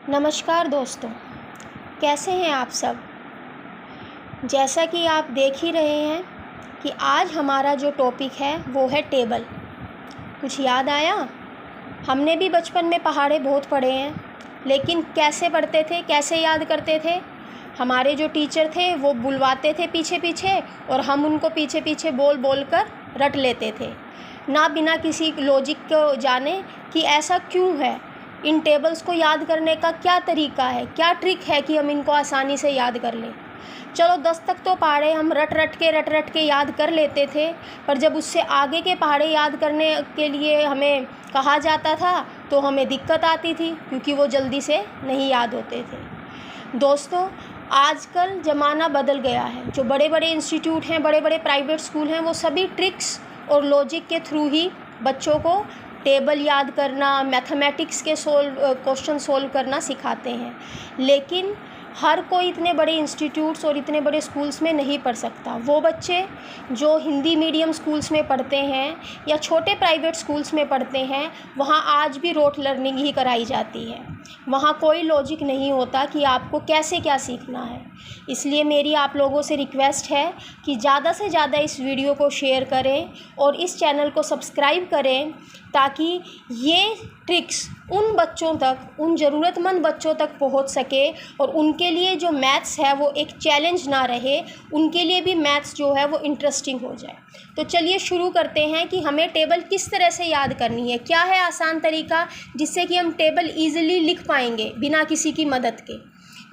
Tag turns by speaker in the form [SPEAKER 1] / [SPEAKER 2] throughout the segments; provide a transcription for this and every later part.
[SPEAKER 1] नमस्कार दोस्तों, कैसे हैं आप सब। जैसा कि आप देख ही रहे हैं कि आज हमारा जो टॉपिक है वो है टेबल। कुछ याद आया? हमने भी बचपन में पहाड़े बहुत पढ़े हैं, लेकिन कैसे पढ़ते थे, कैसे याद करते थे। हमारे जो टीचर थे वो बुलवाते थे पीछे पीछे और हम उनको पीछे पीछे बोल बोल कर रट लेते थे, ना बिना किसी लॉजिक को जाने कि ऐसा क्यों है। इन टेबल्स को याद करने का क्या तरीका है, क्या ट्रिक है कि हम इनको आसानी से याद कर लें। चलो 10 तक तो पहाड़े हम रट रट के याद कर लेते थे, पर जब उससे आगे के पहाड़े याद करने के लिए हमें कहा जाता था तो हमें दिक्कत आती थी, क्योंकि वो जल्दी से नहीं याद होते थे। दोस्तों, आजकल ज़माना बदल गया है। जो बड़े बड़े इंस्टीट्यूट हैं, बड़े बड़े प्राइवेट स्कूल हैं, वो सभी ट्रिक्स और लॉजिक के थ्रू ही बच्चों को टेबल याद करना, मैथमेटिक्स के क्वेश्चन सोल्व करना सिखाते हैं। लेकिन हर कोई इतने बड़े इंस्टीट्यूट्स और इतने बड़े स्कूल्स में नहीं पढ़ सकता। वो बच्चे जो हिंदी मीडियम स्कूल्स में पढ़ते हैं या छोटे प्राइवेट स्कूल्स में पढ़ते हैं, वहाँ आज भी रोट लर्निंग ही कराई जाती है। वहाँ कोई लॉजिक नहीं होता कि आपको कैसे क्या सीखना है। इसलिए मेरी आप लोगों से रिक्वेस्ट है कि ज़्यादा से ज़्यादा इस वीडियो को शेयर करें और इस चैनल को सब्सक्राइब करें, ताकि ये ट्रिक्स उन बच्चों तक, उन ज़रूरतमंद बच्चों तक पहुंच सके और उनके लिए जो मैथ्स है वो एक चैलेंज ना रहे, उनके लिए भी मैथ्स जो है वो इंटरेस्टिंग हो जाए। तो चलिए शुरू करते हैं कि हमें टेबल किस तरह से याद करनी है। क्या है आसान तरीका जिससे कि हम टेबल ईज़िली लिख पाएंगे बिना किसी की मदद के।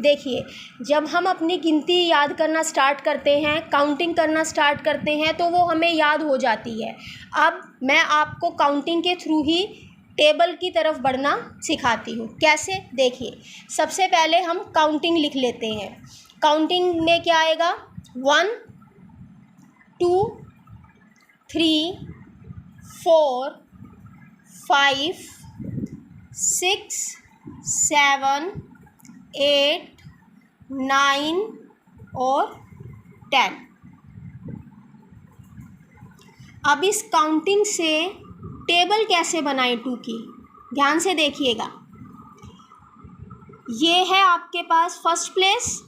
[SPEAKER 1] देखिए, जब हम अपनी गिनती याद करना स्टार्ट करते हैं, काउंटिंग करना स्टार्ट करते हैं, तो वो हमें याद हो जाती है। अब मैं आपको काउंटिंग के थ्रू ही टेबल की तरफ बढ़ना सिखाती हूँ। कैसे? देखिए, सबसे पहले हम काउंटिंग लिख लेते हैं। काउंटिंग में क्या आएगा? 1 2 3 4 5 6 7 8 9 और 10। अब इस काउंटिंग से टेबल कैसे बनाएं 2 की, ध्यान से देखिएगा। ये है आपके पास फर्स्ट प्लेस,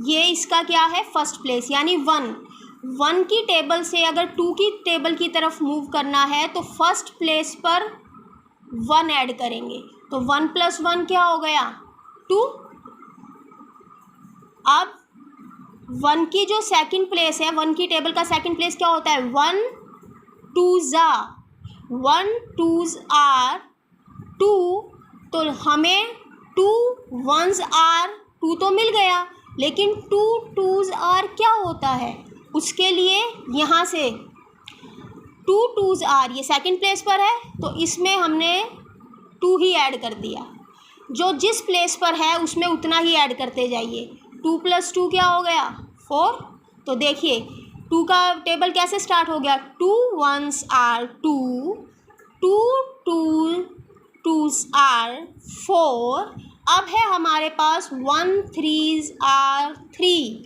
[SPEAKER 1] ये इसका क्या है? फर्स्ट प्लेस, यानी 1 की टेबल से अगर 2 की टेबल की तरफ मूव करना है तो फर्स्ट प्लेस पर 1 ऐड करेंगे। तो 1 + 1 क्या हो गया? 2। अब 1 की जो सेकंड प्लेस है, 1 की टेबल का सेकंड प्लेस क्या होता है? 1 2s are 2। तो हमें 2 1s are 2 तो मिल गया, लेकिन 2 2s are क्या होता है? उसके लिए यहाँ से 2 2s are, ये सेकंड प्लेस पर है तो इसमें हमने 2 ही ऐड कर दिया। जो जिस प्लेस पर है उसमें उतना ही ऐड करते जाइए। 2 + 2 क्या हो गया? 4। तो देखिए 2 का टेबल कैसे स्टार्ट हो गया? 2 1s are 2, 2 2s are 4। अब है हमारे पास 1 3s are 3।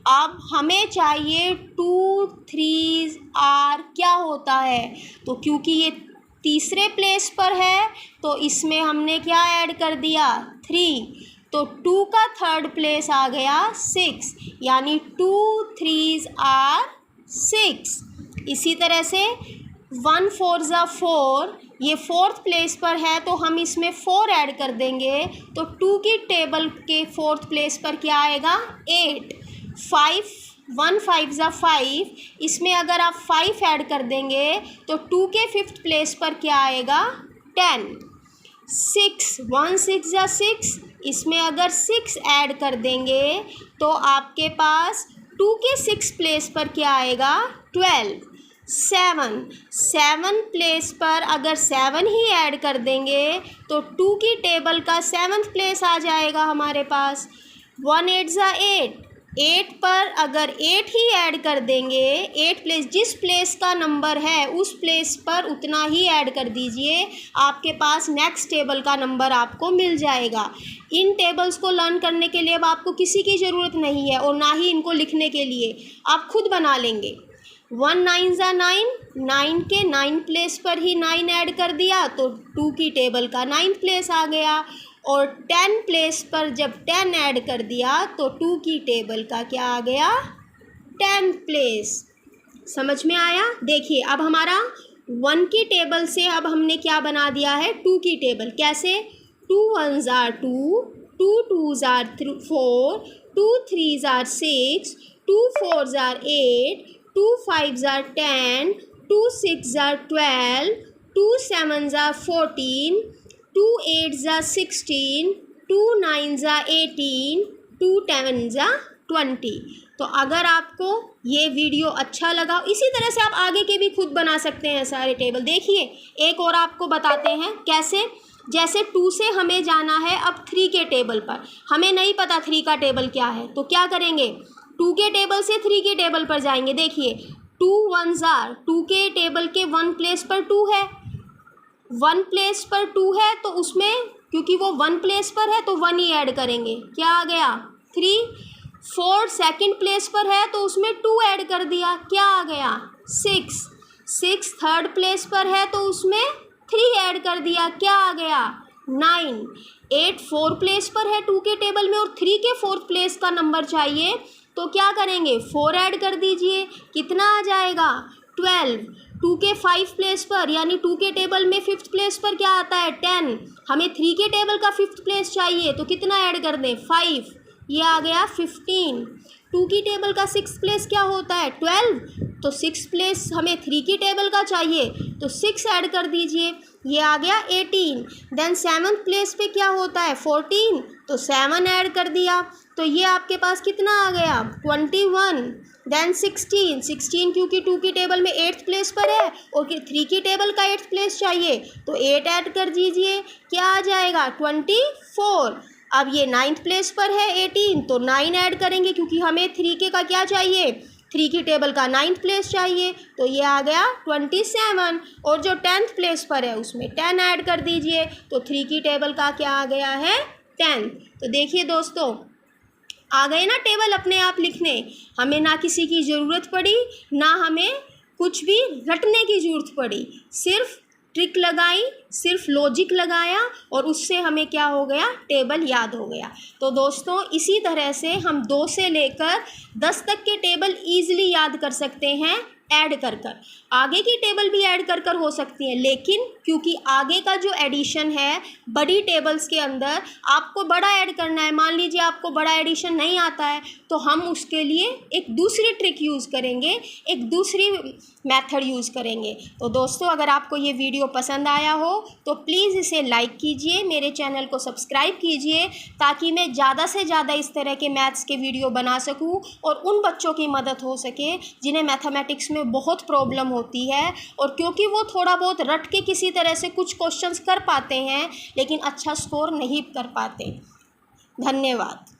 [SPEAKER 1] अब हमें चाहिए 2 3s are क्या होता है? तो क्योंकि ये तीसरे प्लेस पर है तो इसमें हमने क्या ऐड कर दिया? 3। तो 2 का थर्ड प्लेस आ गया 6, यानी 2 3s are 6। इसी तरह से 1 4s are 4, ये फोर्थ प्लेस पर है तो हम इसमें 4 ऐड कर देंगे। तो 2 की टेबल के फोर्थ प्लेस पर क्या आएगा? 8। 1 5s are 5, इसमें अगर आप 5 ऐड कर देंगे तो 2 के फिफ्थ प्लेस पर क्या आएगा? 10। 6 1 6s are 6, इसमें अगर 6 ऐड कर देंगे तो आपके पास 2 के 6 प्लेस पर क्या आएगा? 12। 7 प्लेस पर अगर 7 ही ऐड कर देंगे तो 2 की टेबल का 7th प्लेस आ जाएगा हमारे पास। 1 8s are 8, 8 पर अगर 8 ही ऐड कर देंगे, 8 प्लेस, जिस प्लेस का नंबर है उस प्लेस पर उतना ही ऐड कर दीजिए, आपके पास नेक्स्ट टेबल का नंबर आपको मिल जाएगा। इन टेबल्स को लर्न करने के लिए अब आपको किसी की ज़रूरत नहीं है और ना ही इनको लिखने के लिए, आप खुद बना लेंगे। 1 9s are 9, 9 के 9 प्लेस पर ही 9 ऐड कर दिया तो 2 की टेबल का 9th प्लेस आ गया। और 10 प्लेस पर जब 10 ऐड कर दिया तो 2 की टेबल का क्या आ गया, 10th प्लेस। समझ में आया। देखिए अब हमारा 1 की टेबल से अब हमने क्या बना दिया है, 2 की टेबल। कैसे, 2 1s are 2, 2 2s are 4, 2 3s are 6, 2 4s are 8, 2 5s are 10, 2 6s are 12, 2 7s are 14, 2 8s are 16, 2 9s are 18, 2 10s are 20। तो अगर आपको ये वीडियो अच्छा लगा, इसी तरह से आप आगे के भी खुद बना सकते हैं सारे टेबल। देखिए एक और आपको बताते हैं कैसे। जैसे 2 से हमें जाना है अब 3 के टेबल पर, हमें नहीं पता 3 का टेबल क्या है, तो क्या करेंगे, 2 के टेबल से 3 के टेबल पर जाएंगे। देखिए 2 1s are, 2 के टेबल के 1 प्लेस पर 2 है, 1 प्लेस पर 2 है, तो उसमें क्योंकि वो 1 प्लेस पर है तो 1 ही ऐड करेंगे, क्या आ गया 3। 4 सेकंड प्लेस पर है तो उसमें 2 ऐड कर दिया, क्या आ गया 6। 6 थर्ड प्लेस पर है तो उसमें 3 ऐड कर दिया, क्या आ गया 9। 8 4 प्लेस पर है 2 के टेबल में और 3 के 4th प्लेस का नंबर चाहिए, तो क्या करेंगे 4 ऐड कर दीजिए, कितना आ जाएगा 12। 2 के 5 प्लेस पर यानी 2 के टेबल में 5th प्लेस पर क्या आता है 10, हमें 3 के टेबल का 5th प्लेस चाहिए, तो कितना ऐड कर दें 5, ये आ गया 15। 2 की टेबल का 6th प्लेस क्या होता है 12, तो 6th प्लेस हमें 3 की टेबल का चाहिए, तो 6 ऐड कर दीजिए, ये आ गया 18। देन 7th प्लेस पे क्या होता है 14, तो 7 ऐड कर दिया, तो ये आपके पास कितना आ गया 21। देन 16 क्योंकि 2 की टेबल में 8th प्लेस पर है और 3 की टेबल का 8th प्लेस चाहिए, तो 8 ऐड कर दीजिए, क्या आ जाएगा 24। अब ये 9th प्लेस पर है 18, तो 9 ऐड करेंगे क्योंकि हमें 3 के का क्या चाहिए, 3 की टेबल का 9th प्लेस चाहिए, तो ये आ गया 27। और जो 10th प्लेस पर है उसमें 10 ऐड कर दीजिए, तो 3 की टेबल का क्या आ गया है 10। तो देखिए दोस्तों आ गए ना टेबल अपने आप लिखने, हमें ना किसी की ज़रूरत पड़ी, ना हमें कुछ भी रटने की ज़रूरत पड़ी, सिर्फ ट्रिक लगाई, सिर्फ लॉजिक लगाया और उससे हमें क्या हो गया टेबल याद हो गया। तो दोस्तों इसी तरह से हम 2 से लेकर 10 तक के टेबल ईजिली याद कर सकते हैं ऐड कर कर। आगे की टेबल भी ऐड कर कर हो सकती है, लेकिन क्योंकि आगे का जो एडिशन है बड़ी टेबल्स के अंदर आपको बड़ा ऐड करना है, मान लीजिए आपको बड़ा एडिशन नहीं आता है, तो हम उसके लिए एक दूसरी ट्रिक यूज़ करेंगे, एक दूसरी मेथड यूज़ करेंगे। तो दोस्तों अगर आपको ये वीडियो पसंद आया हो तो प्लीज़ इसे लाइक कीजिए, मेरे चैनल को सब्सक्राइब कीजिए, ताकि मैं ज़्यादा से ज़्यादा इस तरह के मैथ्स के वीडियो बना सकूं और उन बच्चों की मदद हो सके जिन्हें मैथमेटिक्स में बहुत प्रॉब्लम होती है, और क्योंकि वो थोड़ा बहुत रट के किसी तरह से कुछ क्वेश्चंस कर पाते हैं लेकिन अच्छा स्कोर नहीं कर पाते। धन्यवाद।